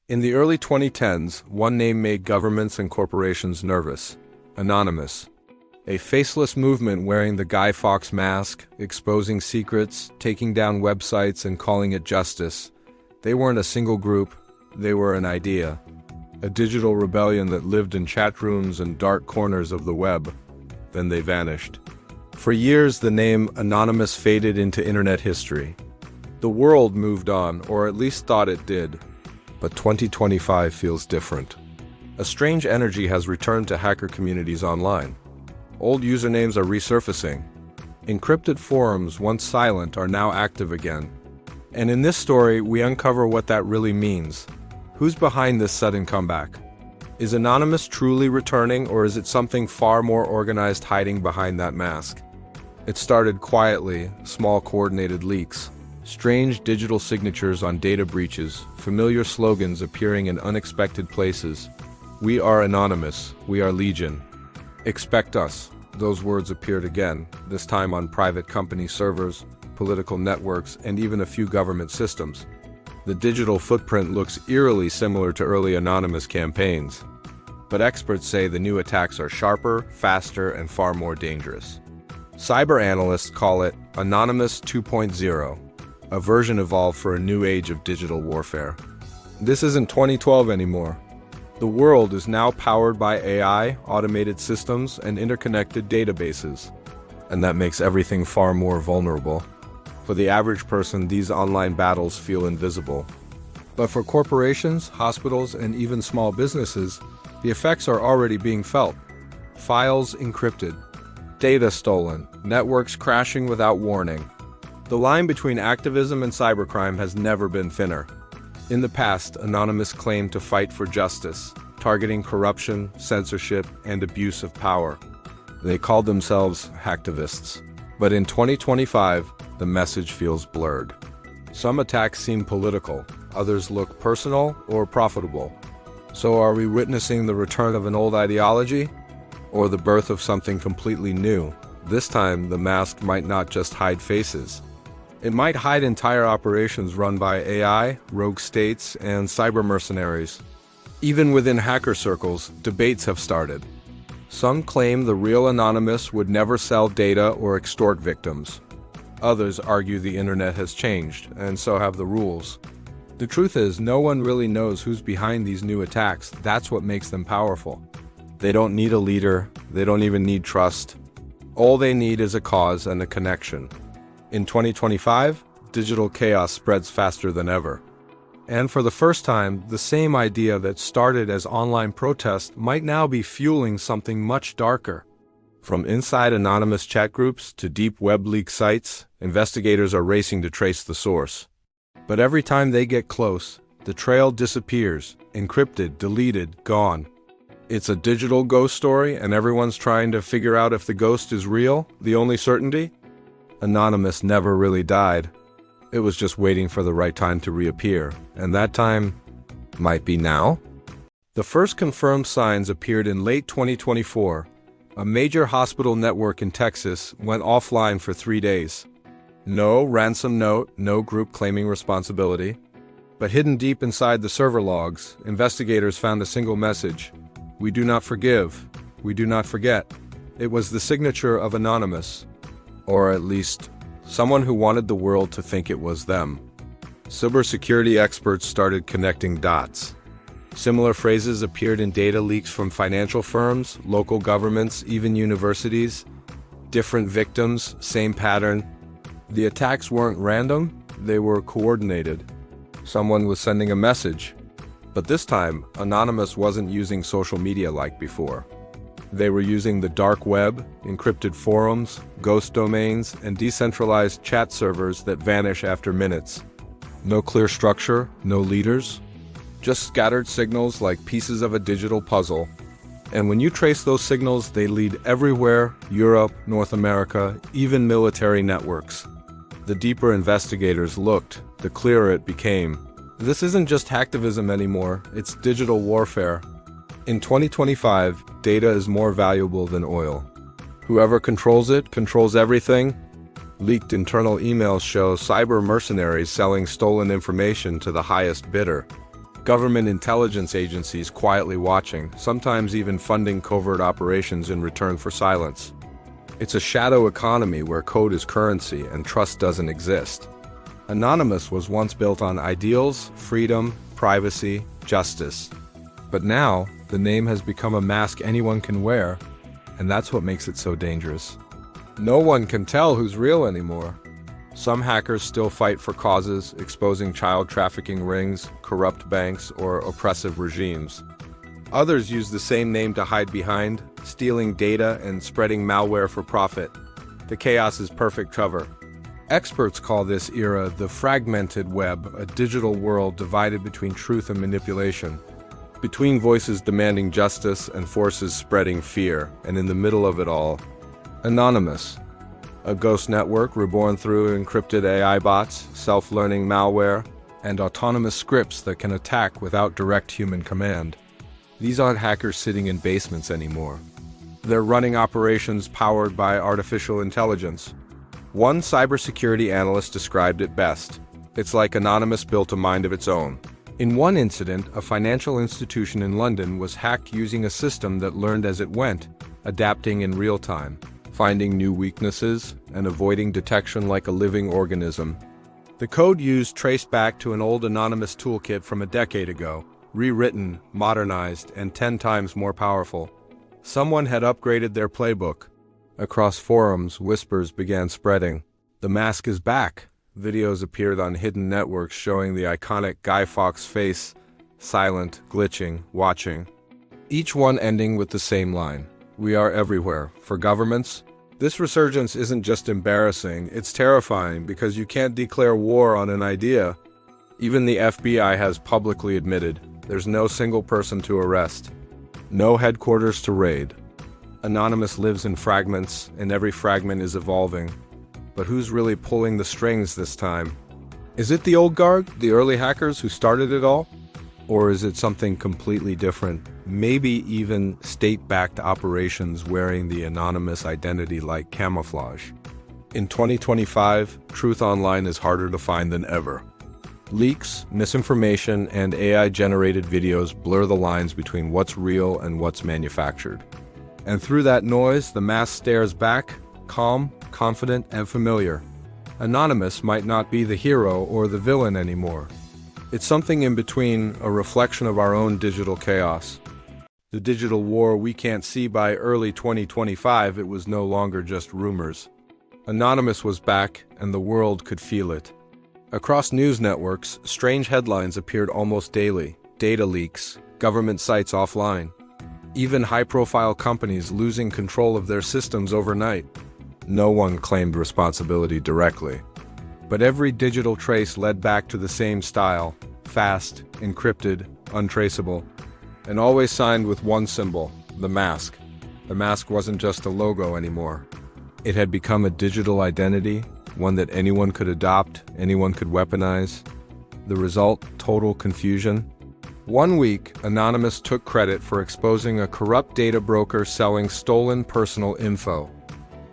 In the early 2010s, one name made governments and corporations nervous: Anonymous. A faceless movement wearing the Guy Fawkes mask, exposing secrets, taking down websites, and calling it justice. They weren't a single group, they were an idea. A digital rebellion that lived in chat rooms and dark corners of the web. Then they vanished. For years, the name Anonymous faded into internet history. The world moved on, or at least thought it did. But 2025 feels different. A strange energy has returned to hacker communities online. Old usernames are resurfacing. Encrypted forums, once silent, are now active again. And in this story, we uncover what that really means. Who's behind this sudden comeback? Is Anonymous truly returning, or is it something far more organized hiding behind that mask? It started quietly, small coordinated leaks. Strange digital signatures on data breaches, familiar slogans appearing in unexpected places. We are anonymous, we are legion. Expect us. Those words appeared again, this time on private company servers, political networks, and even a few government systems. The digital footprint looks eerily similar to early anonymous campaigns. But experts say the new attacks are sharper, faster, and far more dangerous. Cyber analysts call it Anonymous 2.0. A version evolved for a new age of digital warfare. This isn't 2012 anymore. The world is now powered by AI, automated systems, and interconnected databases. And that makes everything far more vulnerable. For the average person, these online battles feel invisible. But for corporations, hospitals, and even small businesses, the effects are already being felt. Files encrypted, data stolen, networks crashing without warning. The line between activism and cybercrime has never been thinner. In the past, Anonymous claimed to fight for justice, targeting corruption, censorship, and abuse of power. They called themselves hacktivists. But in 2025, the message feels blurred. Some attacks seem political, others look personal or profitable. So are we witnessing the return of an old ideology? Or the birth of something completely new? This time, the mask might not just hide faces. It might hide entire operations run by AI, rogue states, and cyber mercenaries. Even within hacker circles, debates have started. Some claim the real Anonymous would never sell data or extort victims. Others argue the internet has changed, and so have the rules. The truth is, no one really knows who's behind these new attacks. That's what makes them powerful. They don't need a leader, they don't even need trust. All they need is a cause and a connection. In 2025, digital chaos spreads faster than ever. And for the first time, the same idea that started as online protest might now be fueling something much darker. From inside anonymous chat groups to deep web leak sites, investigators are racing to trace the source. But every time they get close, the trail disappears, encrypted, deleted, gone. It's a digital ghost story, and everyone's trying to figure out if the ghost is real, the only certainty. Anonymous never really died. It was just waiting for the right time to reappear, and that time might be now. The first confirmed signs appeared in late 2024. A major hospital network in Texas went offline for 3 days. No ransom note, no group claiming responsibility. But hidden deep inside the server logs, investigators found a single message: "We do not forgive. We do not forget." It was the signature of Anonymous. Or at least, someone who wanted the world to think it was them. Cybersecurity experts started connecting dots. Similar phrases appeared in data leaks from financial firms, local governments, even universities. Different victims, same pattern. The attacks weren't random, they were coordinated. Someone was sending a message. But this time, Anonymous wasn't using social media like before. They were using the dark web, encrypted forums, ghost domains, and decentralized chat servers that vanish after minutes. No clear structure, no leaders, just scattered signals like pieces of a digital puzzle. And when you trace those signals, they lead everywhere: Europe, North America, even military networks. The deeper investigators looked, the clearer it became. This isn't just hacktivism anymore, it's digital warfare. In 2025, data is more valuable than oil. Whoever controls it controls everything. Leaked internal emails show cyber mercenaries selling stolen information to the highest bidder. Government intelligence agencies quietly watching, sometimes even funding covert operations in return for silence. It's a shadow economy where code is currency and trust doesn't exist. Anonymous was once built on ideals, freedom, privacy, justice. But now, the name has become a mask anyone can wear, and that's what makes it so dangerous. No one can tell who's real anymore. Some hackers still fight for causes, exposing child trafficking rings, corrupt banks, or oppressive regimes. Others use the same name to hide behind, stealing data and spreading malware for profit. The chaos is perfect cover. Experts call this era the fragmented web, a digital world divided between truth and manipulation. Between voices demanding justice and forces spreading fear, and in the middle of it all, Anonymous. A ghost network reborn through encrypted AI bots, self-learning malware, and autonomous scripts that can attack without direct human command. These aren't hackers sitting in basements anymore. They're running operations powered by artificial intelligence. One cybersecurity analyst described it best. It's like Anonymous built a mind of its own. In one incident, a financial institution in London was hacked using a system that learned as it went, adapting in real time, finding new weaknesses, and avoiding detection like a living organism. The code used traced back to an old Anonymous toolkit from a decade ago, rewritten, modernized, and 10 times more powerful. Someone had upgraded their playbook. Across forums, whispers began spreading. The mask is back. Videos appeared on hidden networks showing the iconic Guy Fawkes face, silent, glitching, watching. Each one ending with the same line: "We are everywhere." For governments, this resurgence isn't just embarrassing, it's terrifying because you can't declare war on an idea. Even the FBI has publicly admitted there's no single person to arrest, no headquarters to raid. Anonymous lives in fragments, and every fragment is evolving. But who's really pulling the strings this time? Is it the old guard, the early hackers who started it all? Or is it something completely different? Maybe even state-backed operations wearing the anonymous identity like camouflage. In 2025, truth online is harder to find than ever. Leaks, misinformation, and AI-generated videos blur the lines between what's real and what's manufactured. And through that noise, the mask stares back, calm, confident, and familiar. Anonymous might not be the hero or the villain anymore. It's something in between, a reflection of our own digital chaos. The digital war we can't see. By early 2025, it was no longer just rumors. Anonymous was back, and the world could feel it. Across news networks, strange headlines appeared almost daily. Data leaks, government sites offline, even high-profile companies losing control of their systems overnight. No one claimed responsibility directly. But every digital trace led back to the same style: fast, encrypted, untraceable, and always signed with one symbol: the mask. The mask wasn't just a logo anymore. It had become a digital identity, one that anyone could adopt, anyone could weaponize. The result: total confusion. One week, Anonymous took credit for exposing a corrupt data broker selling stolen personal info.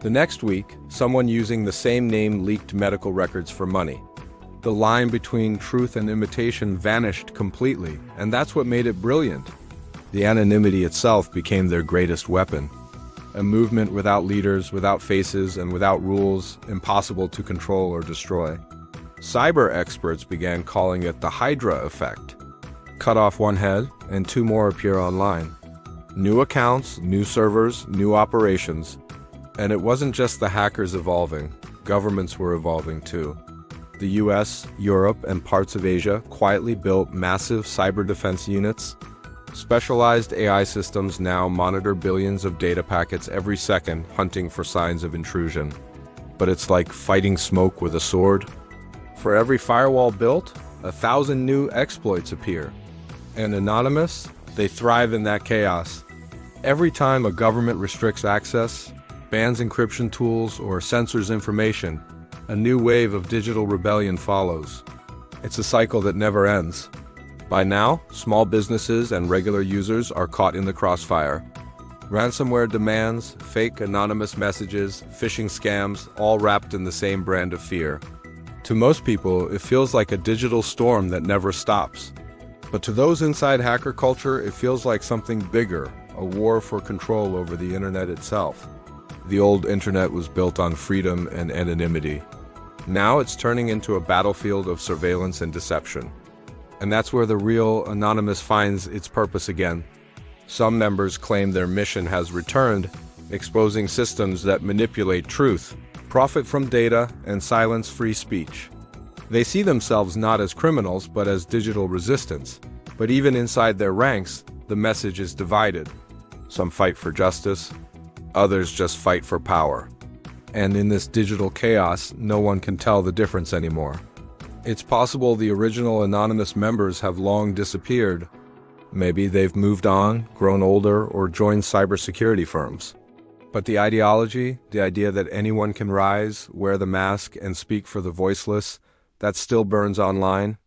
The next week, someone using the same name leaked medical records for money. The line between truth and imitation vanished completely, and that's what made it brilliant. The anonymity itself became their greatest weapon. A movement without leaders, without faces, and without rules, impossible to control or destroy. Cyber experts began calling it the Hydra effect. Cut off one head, and two more appear online. New accounts, new servers, new operations. And it wasn't just the hackers evolving, governments were evolving too. The US, Europe, and parts of Asia quietly built massive cyber defense units. Specialized AI systems now monitor billions of data packets every second, hunting for signs of intrusion. But it's like fighting smoke with a sword. For every firewall built, 1,000 new exploits appear. And Anonymous, they thrive in that chaos. Every time a government restricts access, bans encryption tools, or censors information, a new wave of digital rebellion follows. It's a cycle that never ends. By now, small businesses and regular users are caught in the crossfire. Ransomware demands, fake anonymous messages, phishing scams, all wrapped in the same brand of fear. To most people, it feels like a digital storm that never stops. But to those inside hacker culture, it feels like something bigger, a war for control over the internet itself. The old internet was built on freedom and anonymity. Now it's turning into a battlefield of surveillance and deception. And that's where the real anonymous finds its purpose again. Some members claim their mission has returned, exposing systems that manipulate truth, profit from data, and silence free speech. They see themselves not as criminals, but as digital resistance. But even inside their ranks, the message is divided. Some fight for justice, others just fight for power. And in this digital chaos, no one can tell the difference anymore. It's possible the original anonymous members have long disappeared. Maybe they've moved on, grown older, or joined cybersecurity firms. But the ideology, the idea that anyone can rise, wear the mask, and speak for the voiceless, that still burns online.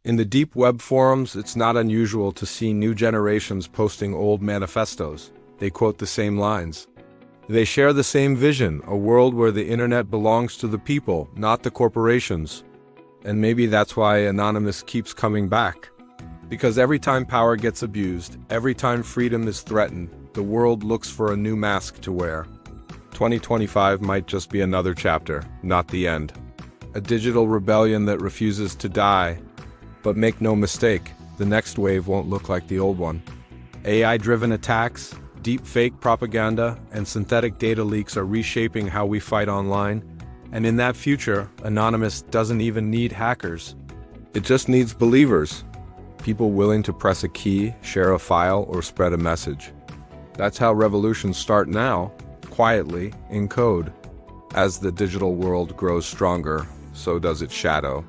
In the deep web forums, it's not unusual to see new generations posting old manifestos. They quote the same lines. They share the same vision, a world where the internet belongs to the people, not the corporations. And maybe that's why Anonymous keeps coming back. Because every time power gets abused, every time freedom is threatened, the world looks for a new mask to wear. 2025 might just be another chapter, not the end. A digital rebellion that refuses to die. But make no mistake, the next wave won't look like the old one. AI-driven attacks, deep fake propaganda, and synthetic data leaks are reshaping how we fight online. And in that future, Anonymous doesn't even need hackers. It just needs believers. People willing to press a key, share a file, or spread a message. That's how revolutions start now, quietly, in code. As the digital world grows stronger, so does its shadow.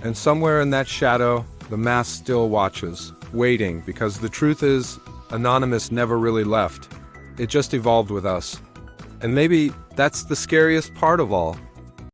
And somewhere in that shadow, the mask still watches, waiting, because the truth is, Anonymous never really left. It just evolved with us. And maybe that's the scariest part of all.